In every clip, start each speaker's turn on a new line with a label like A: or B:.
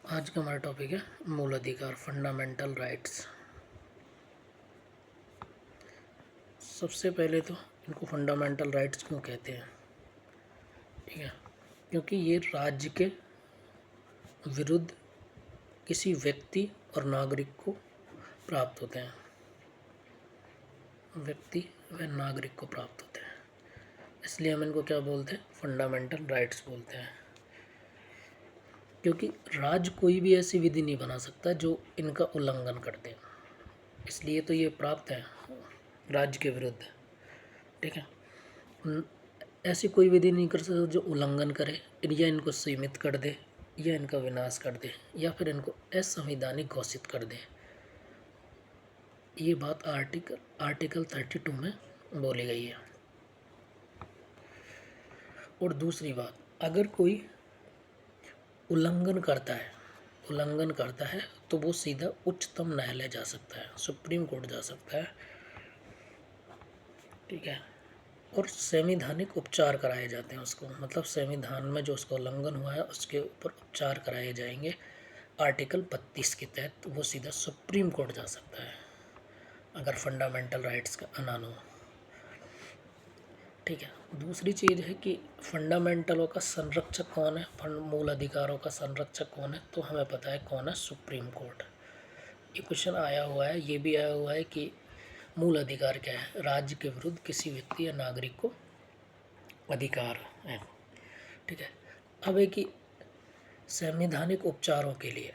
A: आज का हमारा टॉपिक है मूल अधिकार, फंडामेंटल राइट्स। सबसे पहले तो इनको फंडामेंटल राइट्स क्यों कहते हैं, ठीक है? क्योंकि ये राज्य के विरुद्ध किसी व्यक्ति और नागरिक को प्राप्त होते हैं, व्यक्ति व नागरिक को प्राप्त होते हैं, इसलिए हम इनको क्या बोलते हैं? फंडामेंटल राइट्स बोलते हैं। क्योंकि राज्य कोई भी ऐसी विधि नहीं बना सकता जो इनका उल्लंघन कर दे, इसलिए तो ये प्राप्त है राज्य के विरुद्ध, ठीक है? ऐसी कोई विधि नहीं कर सकता जो उल्लंघन करे या इनको सीमित कर दे या इनका विनाश कर दे या फिर इनको असंवैधानिक घोषित कर दे। ये बात आर्टिकल 32 में बोली गई है। और दूसरी बात, अगर कोई उल्लंघन करता है तो वो सीधा उच्चतम न्यायालय जा सकता है, सुप्रीम कोर्ट जा सकता है, ठीक है? और संवैधानिक उपचार कराए जाते हैं उसको, मतलब संविधान में जो उसका उल्लंघन हुआ है उसके ऊपर उपचार कराए जाएंगे। आर्टिकल 32 के तहत वो सीधा सुप्रीम कोर्ट जा सकता है अगर फंडामेंटल राइट्स का अनान हो, ठीक है? दूसरी चीज़ है कि फंडामेंटलों का संरक्षक कौन है, मूल अधिकारों का संरक्षक कौन है, तो हमें पता है कौन है, सुप्रीम कोर्ट। ये क्वेश्चन आया हुआ है, ये भी आया हुआ है कि मूल अधिकार क्या है? राज्य के विरुद्ध किसी व्यक्ति या नागरिक को अधिकार है, ठीक है? अब है कि संवैधानिक उपचारों के लिए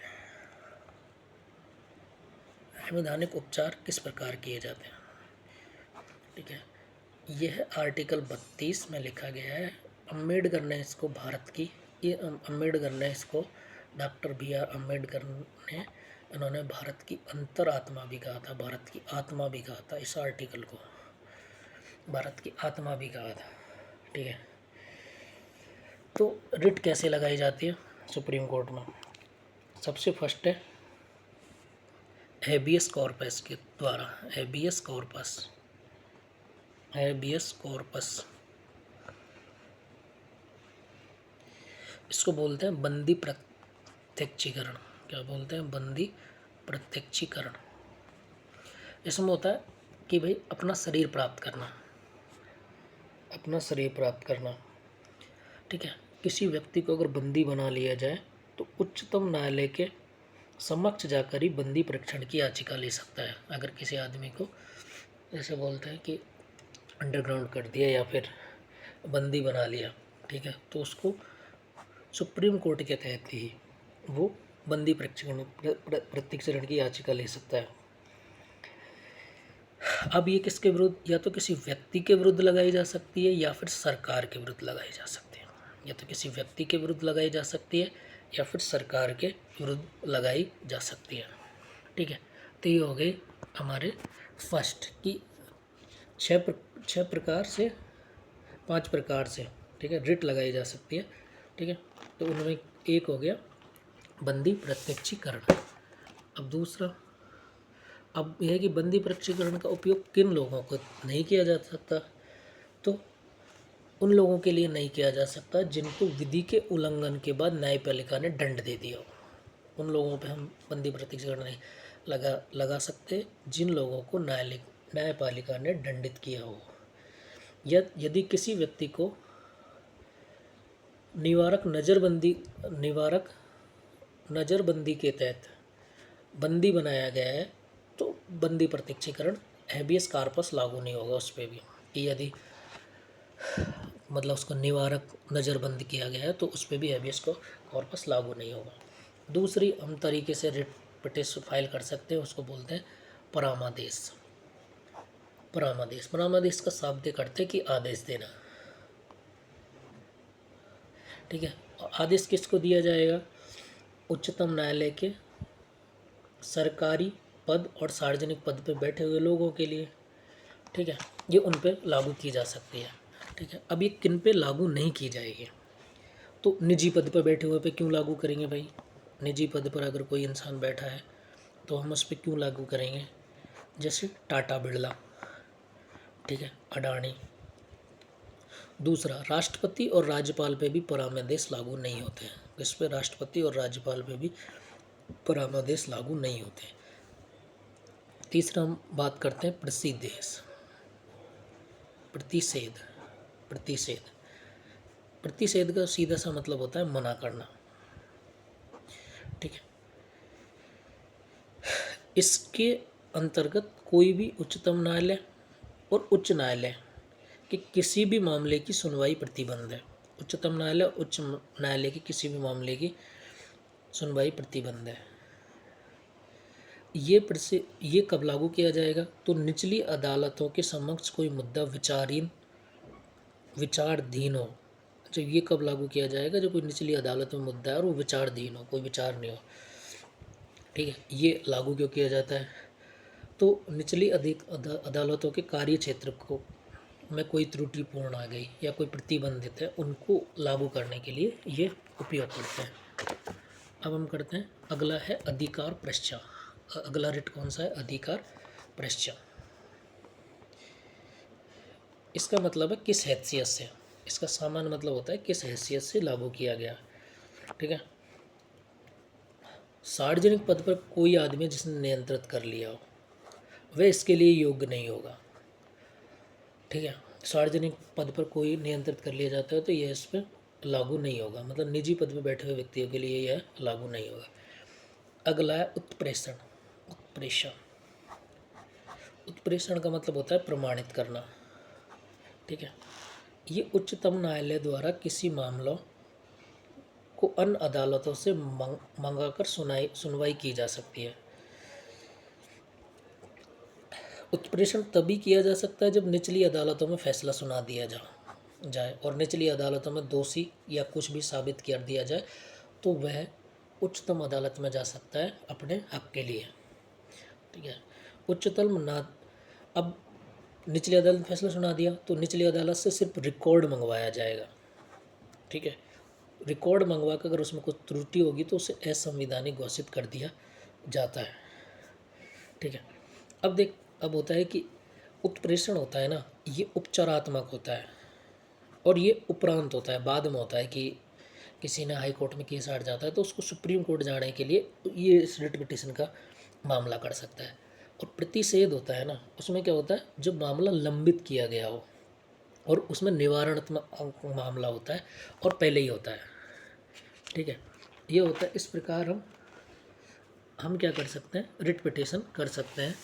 A: संवैधानिक उपचार किस प्रकार किए जाते हैं, ठीक है? यह आर्टिकल 32 में लिखा गया है। अम्बेडकर ने इसको डॉक्टर BR अम्बेडकर ने, इन्होंने भारत की अंतरात्मा भी कहा था, भारत की आत्मा भी कहा था, इस आर्टिकल को भारत की आत्मा भी कहा था, ठीक है? तो रिट कैसे लगाई जाती है सुप्रीम कोर्ट में? सबसे फर्स्ट है हेबियस कॉर्पस के द्वारा। हेबियस कॉर्पस इसको बोलते हैं बंदी प्रत्यक्षीकरण। क्या बोलते हैं? बंदी प्रत्यक्षीकरण। इसमें होता है कि भाई अपना शरीर प्राप्त करना, ठीक है? किसी व्यक्ति को अगर बंदी बना लिया जाए तो उच्चतम न्यायालय के समक्ष जाकर ही बंदी परीक्षण की याचिका ले सकता है। अगर किसी आदमी को जैसे बोलते हैं कि अंडरग्राउंड कर दिया या फिर बंदी बना लिया, ठीक है, तो उसको सुप्रीम कोर्ट के तहत ही वो बंदी प्रत्यक्षीकरण की याचिका ले सकता है। अब ये किसके विरुद्ध? या तो किसी व्यक्ति के विरुद्ध लगाई जा सकती है या फिर सरकार के विरुद्ध लगाई जा सकती है। या तो किसी व्यक्ति के विरुद्ध लगाई जा सकती है या फिर सरकार के विरुद्ध लगाई जा सकती है, ठीक है? तो ये हो गई हमारे फर्स्ट की 5 प्रकार से, ठीक है, रिट लगाई जा सकती है, ठीक है? तो उनमें एक हो गया बंदी प्रत्यक्षीकरण। अब दूसरा, अब यह है कि बंदी प्रत्यक्षीकरण का उपयोग किन लोगों को नहीं किया जा सकता? तो उन लोगों के लिए नहीं किया जा सकता जिनको विधि के उल्लंघन के बाद न्यायपालिका ने दंड दे दिया हो। उन लोगों पे हम बंदी प्रत्यक्षीकरण नहीं लगा सकते जिन लोगों को न्यायपालिका ने दंडित किया हो। यदि किसी व्यक्ति को निवारक नज़रबंदी के तहत बंदी बनाया गया है तो बंदी प्रत्यक्षीकरण हेबियस कॉर्पस लागू नहीं होगा उस पर भी, कि यदि मतलब उसको निवारक नज़रबंद किया गया है तो उस पर भी हेबियस कॉर्पस लागू नहीं होगा। दूसरी हम तरीके से रिट पिटिशन फाइल कर सकते हैं, उसको बोलते हैं परामादेश। परामादेश का शाब्दिक अर्थ है कि आदेश देना, ठीक है? आदेश किसको दिया जाएगा? उच्चतम न्यायालय के सरकारी पद और सार्वजनिक पद पर बैठे हुए लोगों के लिए, ठीक है? ये उन पर लागू की जा सकती है, ठीक है? अब ये किन पे लागू नहीं की जाएगी? तो निजी पद पर बैठे हुए पे क्यों लागू करेंगे भाई? निजी पद पर अगर कोई इंसान बैठा है तो हम उस पर क्यों लागू करेंगे? जैसे टाटा बिरला, ठीक है, अडानी। दूसरा, राष्ट्रपति और राज्यपाल पे भी परामर्श लागू नहीं होते हैं। इस पर राष्ट्रपति और राज्यपाल पे भी परामर्श लागू नहीं होते। तीसरा हम बात करते हैं प्रतिषेध। प्रतिषेध प्रतिषेध प्रतिषेध का सीधा सा मतलब होता है मना करना। ठीक है, इसके अंतर्गत कोई भी उच्चतम न्यायालय और उच्च न्यायालय के किसी भी मामले की सुनवाई प्रतिबंध है। उच्चतम न्यायालय उच्च न्यायालय के किसी भी मामले की सुनवाई प्रतिबंध है। ये कब लागू किया जाएगा? तो निचली अदालतों के समक्ष कोई मुद्दा विचाराधीन हो। जब ये कब लागू किया जाएगा? जब कोई निचली अदालत में मुद्दा है और वो विचाराधीन हो, कोई विचार नहीं हो। ठीक है, ये लागू क्यों किया जाता है? तो निचली अदालतों के कार्य क्षेत्र को में कोई त्रुटिपूर्ण आ गई या कोई प्रतिबंधित है, उनको लागू करने के लिए ये उपयोग करते हैं। अब हम करते हैं, अगला है अधिकार प्रश्चा। अगला रिट कौन सा है? अधिकार प्रश्चा। इसका मतलब है किस हैसियत से, इसका सामान्य मतलब होता है किस हैसियत से लागू किया गया। ठीक है, सार्वजनिक पद पर कोई आदमी जिसने नियंत्रित कर लिया हो वह इसके लिए योग्य नहीं होगा। ठीक है, सार्वजनिक पद पर कोई नियंत्रित कर लिया जाता है तो यह इस पर लागू नहीं होगा, मतलब निजी पद पर बैठे हुए व्यक्तियों के लिए यह लागू नहीं होगा। अगला है उत्प्रेषण। उत्प्रेषण उत्प्रेषण का मतलब होता है प्रमाणित करना। ठीक है, ये उच्चतम न्यायालय द्वारा किसी मामलों को अन्य अदालतों से मंगाकर सुनवाई की जा सकती है। उत्प्रेषण तभी किया जा सकता है जब निचली अदालतों में फैसला सुना दिया जाए और निचली अदालतों में दोषी या कुछ भी साबित कर दिया जाए तो वह उच्चतम अदालत में जा सकता है अपने हक के लिए। ठीक है, अब निचली अदालत ने फैसला सुना दिया तो निचली अदालत से सिर्फ रिकॉर्ड मंगवाया जाएगा। ठीक है, रिकॉर्ड मंगवा कर अगर उसमें कुछ त्रुटि होगी तो उसे असंवैधानिक घोषित कर दिया जाता है। ठीक है, अब होता है कि उत्प्रेषण होता है ना, ये उपचारात्मक होता है और ये उपरांत होता है, बाद में होता है कि किसी ने हाई कोर्ट में केस हार जाता है तो उसको सुप्रीम कोर्ट जाने के लिए ये रिट पिटीशन का मामला कर सकता है। और प्रतिषेध होता है ना, उसमें क्या होता है, जब मामला लंबित किया गया हो और उसमें निवारणात्मक मामला होता है और पहले ही होता है। ठीक है, ये होता है। इस प्रकार हम क्या कर सकते हैं, रिट पिटीशन कर सकते हैं।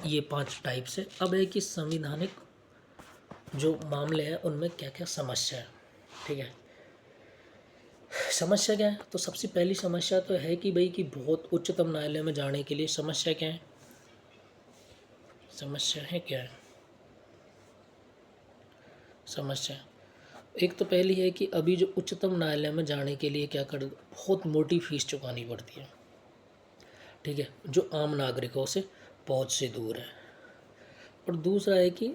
A: ये 5 टाइप से। अब है कि संवैधानिक जो मामले हैं उनमें क्या क्या समस्या है। ठीक है, समस्या क्या है? तो सबसे पहली समस्या तो है कि भाई कि बहुत उच्चतम न्यायालय में जाने के लिए समस्या क्या है? समस्या है क्या है? समस्या एक तो पहली है कि अभी जो उच्चतम न्यायालय में जाने के लिए क्या कर, बहुत मोटी फीस चुकानी पड़ती है। ठीक है, जो आम नागरिकों से पहुंच से दूर है। और दूसरा है कि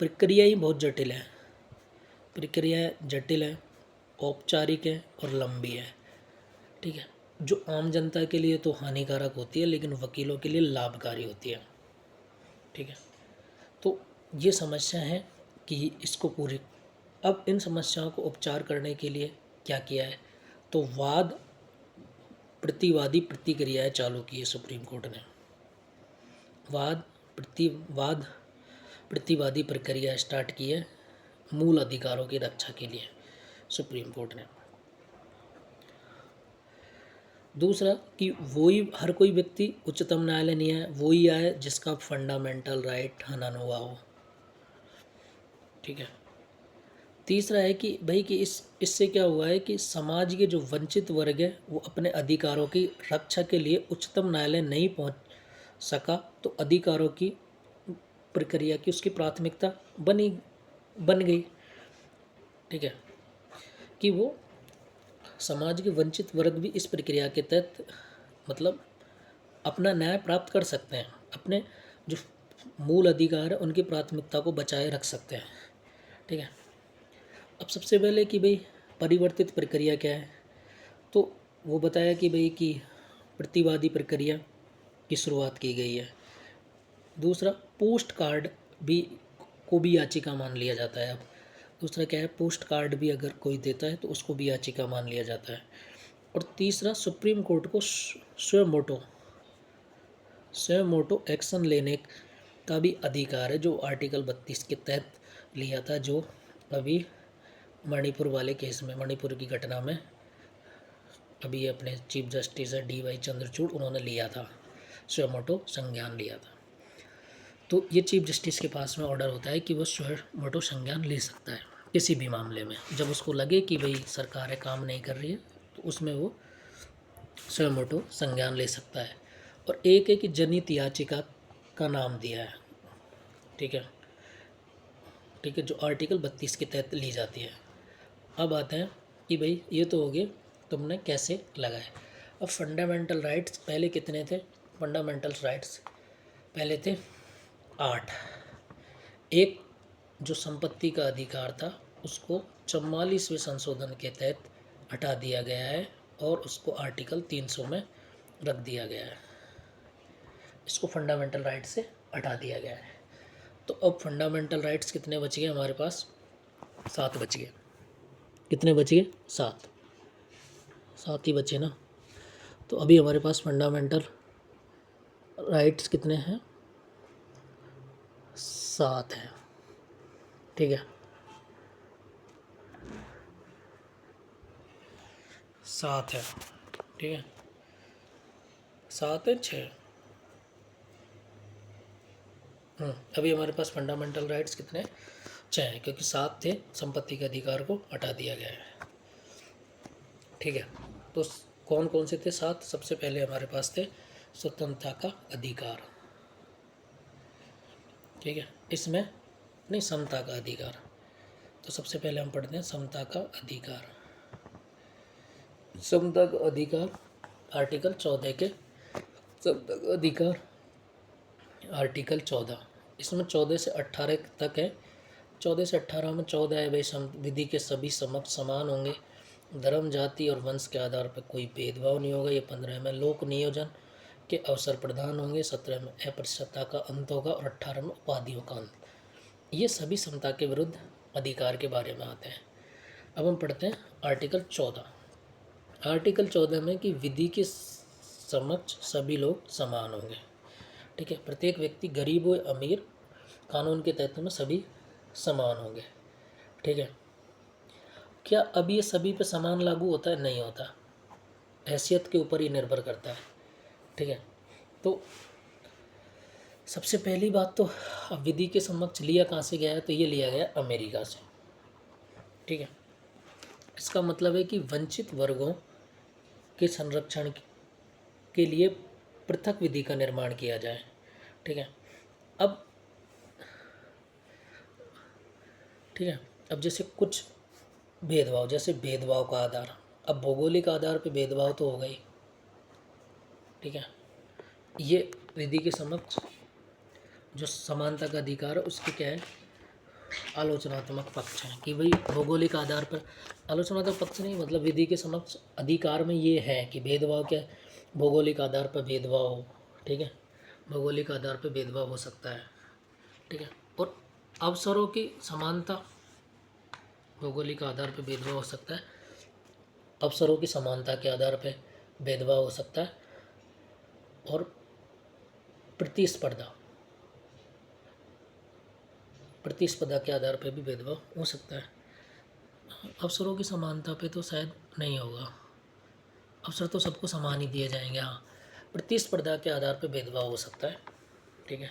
A: प्रक्रिया ही बहुत जटिल है। प्रक्रिया जटिल है, औपचारिक है और लंबी है। ठीक है, जो आम जनता के लिए तो हानिकारक होती है लेकिन वकीलों के लिए लाभकारी होती है। ठीक है, तो ये समस्या है कि इसको पूरी। अब इन समस्याओं को उपचार करने के लिए क्या किया है? तो वाद प्रतिवादी प्रतिक्रियाएं चालू की है सुप्रीम कोर्ट ने। वाद प्रतिवादी प्रक्रिया स्टार्ट की है मूल अधिकारों की रक्षा के लिए सुप्रीम कोर्ट ने। दूसरा कि वही हर कोई व्यक्ति उच्चतम न्यायालय नहीं है, वही आए जिसका फंडामेंटल राइट हनन हुआ हो। ठीक है, तीसरा है कि भाई कि इससे क्या हुआ है कि समाज के जो वंचित वर्ग है वो अपने अधिकारों की रक्षा के लिए उच्चतम न्यायालय नहीं पहुंच सका तो अधिकारों की प्रक्रिया की उसकी प्राथमिकता बन गई। ठीक है, कि वो समाज के वंचित वर्ग भी इस प्रक्रिया के तहत मतलब अपना न्याय प्राप्त कर सकते हैं, अपने जो मूल अधिकार है उनकी प्राथमिकता को बचाए रख सकते हैं। ठीक है, अब सबसे पहले कि भाई परिवर्तित प्रक्रिया क्या है, तो वो बताया कि भाई कि प्रतिवादी प्रक्रिया की शुरुआत की गई है। दूसरा पोस्ट कार्ड को भी याचिका मान लिया जाता है। अब दूसरा क्या है, पोस्ट कार्ड भी अगर कोई देता है तो उसको भी याचिका मान लिया जाता है। और तीसरा सुप्रीम कोर्ट को स्वयं मोटो एक्शन लेने का भी अधिकार है, जो आर्टिकल 32 के तहत लिया था, जो अभी मणिपुर वाले केस में, मणिपुर की घटना में अभी अपने चीफ जस्टिस है DY चंद्रचूड़, उन्होंने लिया था, स्वयं मोटो संज्ञान लिया था। तो ये चीफ जस्टिस के पास में ऑर्डर होता है कि वो स्वयं मोटो संज्ञान ले सकता है किसी भी मामले में, जब उसको लगे कि भाई सरकारें काम नहीं कर रही है तो उसमें वो स्वयं मोटो संज्ञान ले सकता है। और एक है कि जनहित याचिका का नाम दिया है, ठीक है, ठीक है, जो आर्टिकल 32 के तहत ली जाती है। अब आते हैं कि भाई ये तो हो गए तुमने कैसे लगाए। अब फंडामेंटल राइट्स पहले कितने थे? फंडामेंटल राइट्स पहले थे 8। एक जो संपत्ति का अधिकार था उसको 44वें संशोधन के तहत हटा दिया गया है और उसको आर्टिकल 300 में रख दिया गया है, इसको फंडामेंटल राइट से हटा दिया गया है। तो अब फंडामेंटल राइट्स कितने बच गए हमारे पास? 7 बच गए। कितने बच गए? 7 ही बचे ना। तो अभी हमारे पास फंडामेंटल राइट्स कितने हैं? 7 है, ठीक है, 7 है, ठीक है, 7 है 6। अभी हमारे पास फंडामेंटल राइट्स कितने? 6 हैं, क्योंकि 7 थे, संपत्ति के अधिकार को हटा दिया गया है, ठीक है। तो कौन कौन से थे 7? सबसे पहले हमारे पास थे स्वतंत्रता का अधिकार, ठीक है, इसमें नहीं, समता का अधिकार। तो सबसे पहले हम पढ़ते हैं समता का अधिकार। समता का अधिकार आर्टिकल 14 के, समता का अधिकार आर्टिकल 14, इसमें 14 से 18 तक है। 14 से 18 में 14 है भाई विधि के सभी समक्ष समान होंगे, धर्म जाति और वंश के आधार पर कोई भेदभाव नहीं होगा। ये 15 में लोक नियोजन के अवसर प्रदान होंगे, 17 में अस्पृश्यता का अंत होगा और 18 में उपाधियों का अंत। ये सभी समता के विरुद्ध अधिकार के बारे में आते हैं। अब हम पढ़ते हैं आर्टिकल 14। आर्टिकल 14 में कि विधि के समक्ष सभी लोग समान होंगे, ठीक है, प्रत्येक व्यक्ति गरीब हो अमीर कानून के तहत में सभी समान होंगे, ठीक है। क्या अब ये सभी पे समान लागू होता है? नहीं होता, हैसियत के ऊपर ही निर्भर करता है, ठीक है। तो सबसे पहली बात तो अब विधि के समक्ष लिया कहाँ से गया है? तो ये लिया गया अमेरिका से, ठीक है। इसका मतलब है कि वंचित वर्गों के संरक्षण के लिए पृथक विधि का निर्माण किया जाए, ठीक है। अब ठीक है, अब जैसे कुछ भेदभाव, जैसे भेदभाव का आधार, अब भौगोलिक आधार पे भेदभाव तो हो गई, ठीक है। ये विधि के समक्ष जो समानता का अधिकार है उसके क्या है? आलोचनात्मक पक्ष है कि भाई भौगोलिक आधार पर, आलोचनात्मक पक्ष नहीं मतलब विधि के समक्ष अधिकार में ये है कि भेदभाव क्या है? भौगोलिक आधार पर भेदभाव हो, ठीक है, भौगोलिक आधार पर भेदभाव हो सकता है, ठीक है। और अवसरों की समानता, भौगोलिक आधार पर भेदभाव हो सकता है, अवसरों की समानता के आधार पर भेदभाव हो सकता है, और प्रतिस्पर्धा के आधार पर भी भेदभाव हो सकता है। अवसरों की समानता पे तो शायद नहीं होगा, अवसर तो सबको समान ही दिए जाएंगे। हाँ, प्रतिस्पर्धा के आधार पर भेदभाव हो सकता है, ठीक है,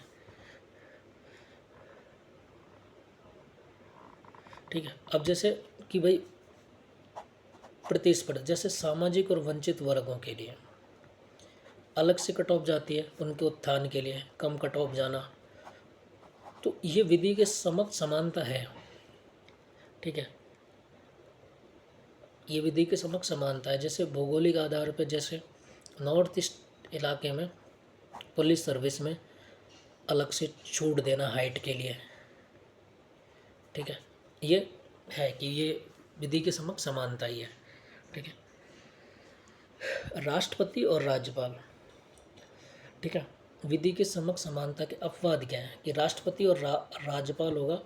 A: ठीक है। अब जैसे कि भाई प्रतिस्पर्धा, जैसे सामाजिक और वंचित वर्गों के लिए अलग से कट ऑफ जाती है, उनके उत्थान के लिए कम कट ऑफ जाना, तो ये विधि के समक्ष समानता है, ठीक है, ये विधि के समक्ष समानता है। जैसे भौगोलिक आधार पर, जैसे नॉर्थ ईस्ट इलाके में पुलिस सर्विस में अलग से छूट देना हाइट के लिए, ठीक है, ये है कि ये विधि के समक्ष समानता ही है, ठीक है। राष्ट्रपति और राज्यपाल, ठीक है, विधि के समक्ष समानता के अपवाद क्या है कि राष्ट्रपति और राज्यपाल होगा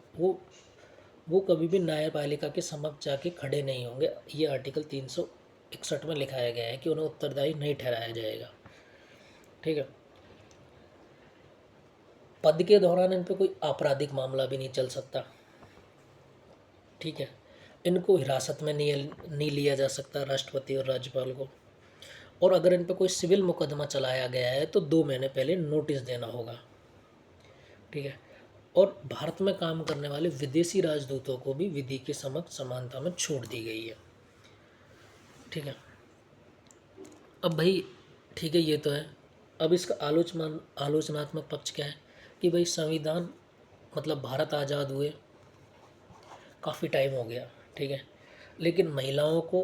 A: वो कभी भी न्यायपालिका के समक्ष जाके खड़े नहीं होंगे, ये आर्टिकल 61 में लिखाया गया है कि उन्हें उत्तरदायी नहीं ठहराया जाएगा। ठीक है। पद के दौरान इन पे कोई आपराधिक मामला भी नहीं चल सकता। ठीक है। इनको हिरासत में नहीं लिया जा सकता राष्ट्रपति और राज्यपाल को। और अगर इन पे कोई सिविल मुकदमा चलाया गया है तो 2 महीने पहले नोटिस देना होगा। ठीक है। और भारत में काम करने वाले विदेशी राजदूतों को भी विधि के समक्ष समानता में छूट दी गई है। ठीक है। अब भाई ठीक है, ये तो है। अब इसका आलोचनात्मक पक्ष क्या है कि भाई संविधान मतलब भारत आज़ाद हुए काफ़ी टाइम हो गया। ठीक है। लेकिन महिलाओं को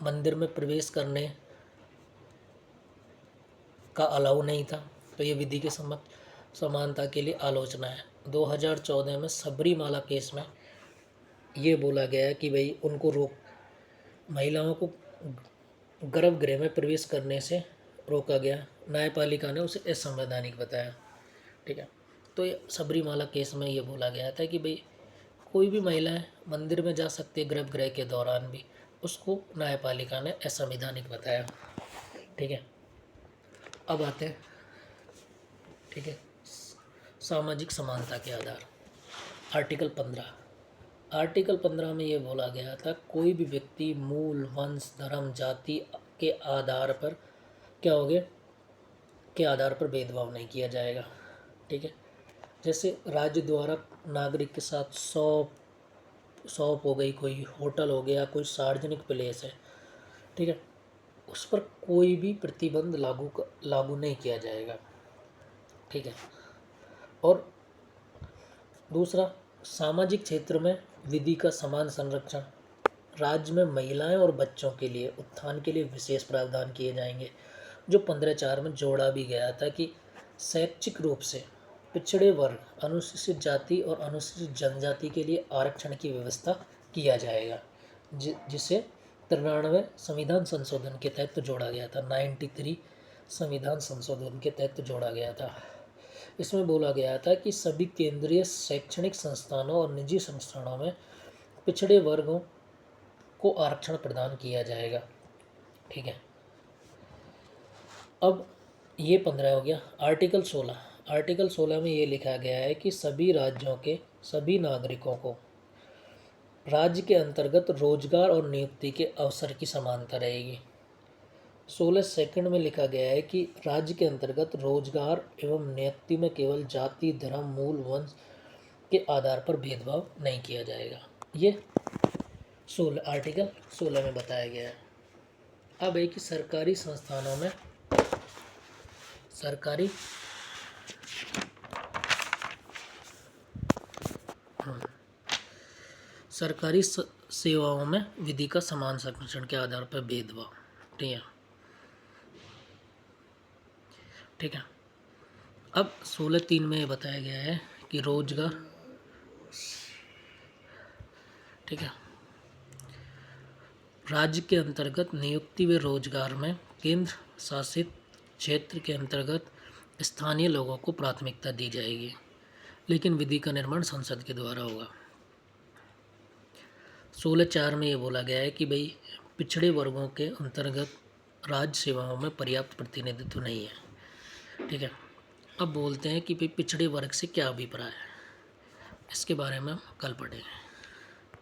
A: मंदिर में प्रवेश करने का अलाउ नहीं था, तो ये विधि के समक्ष समानता के लिए आलोचना है। 2014 में सबरीमाला केस में ये बोला गया है कि भाई उनको महिलाओं को गर्भगृह में प्रवेश करने से रोका गया। न्यायपालिका ने उसे असंवैधानिक बताया। ठीक है। तो ये सबरीमाला केस में ये बोला गया था कि भाई कोई भी महिलाएं मंदिर में जा सकती है गर्भगृह के दौरान भी, उसको न्यायपालिका ने असंवैधानिक बताया। ठीक है। अब आते हैं, ठीक है, सामाजिक समानता के आधार। आर्टिकल 15 में ये बोला गया था कोई भी व्यक्ति मूल, वंश, धर्म, जाति के आधार पर क्या हो गया के आधार पर भेदभाव नहीं किया जाएगा। ठीक है। जैसे राज्य द्वारा नागरिक के साथ शॉप हो गई, कोई होटल हो गया, कोई सार्वजनिक प्लेस है, ठीक है, उस पर कोई भी प्रतिबंध लागू नहीं किया जाएगा। ठीक है। और दूसरा, सामाजिक क्षेत्र में विधि का समान संरक्षण। राज्य में महिलाएं और बच्चों के लिए उत्थान के लिए विशेष प्रावधान किए जाएंगे, जो 15(4) में जोड़ा भी गया था कि शैक्षिक रूप से पिछड़े वर्ग, अनुसूचित जाति और अनुसूचित जनजाति के लिए आरक्षण की व्यवस्था किया जाएगा, जिसे 93 संविधान संशोधन के तहत जोड़ा गया था। 93 संविधान संशोधन के तहत जोड़ा गया था। इसमें बोला गया था कि सभी केंद्रीय शैक्षणिक संस्थानों और निजी संस्थानों में पिछड़े वर्गों को आरक्षण प्रदान किया जाएगा। ठीक है। अब ये 15 हो गया। आर्टिकल 16 में ये लिखा गया है कि सभी राज्यों के सभी नागरिकों को राज्य के अंतर्गत रोजगार और नियुक्ति के अवसर की समानता रहेगी। 16 सेकंड में लिखा गया है कि राज्य के अंतर्गत रोजगार एवं नियुक्ति में केवल जाति, धर्म, मूल, वंश के आधार पर भेदभाव नहीं किया जाएगा। ये आर्टिकल 16 में बताया गया है। अब है कि सरकारी संस्थानों में सरकारी सेवाओं में विधि का समान संरक्षण के आधार पर भेदभाव। ठीक है। अब 16(3) में बताया गया है कि रोजगार, ठीक है, राज्य के अंतर्गत नियुक्ति व रोजगार में केंद्र शासित क्षेत्र के अंतर्गत स्थानीय लोगों को प्राथमिकता दी जाएगी, लेकिन विधि का निर्माण संसद के द्वारा होगा। 16(4) में ये बोला गया है कि भाई पिछड़े वर्गों के अंतर्गत राज्य सेवाओं में पर्याप्त प्रतिनिधित्व नहीं है। ठीक है। अब बोलते हैं कि भाई पिछड़े वर्ग से क्या अभिप्राय है, इसके बारे में हम कल पढ़ेंगे।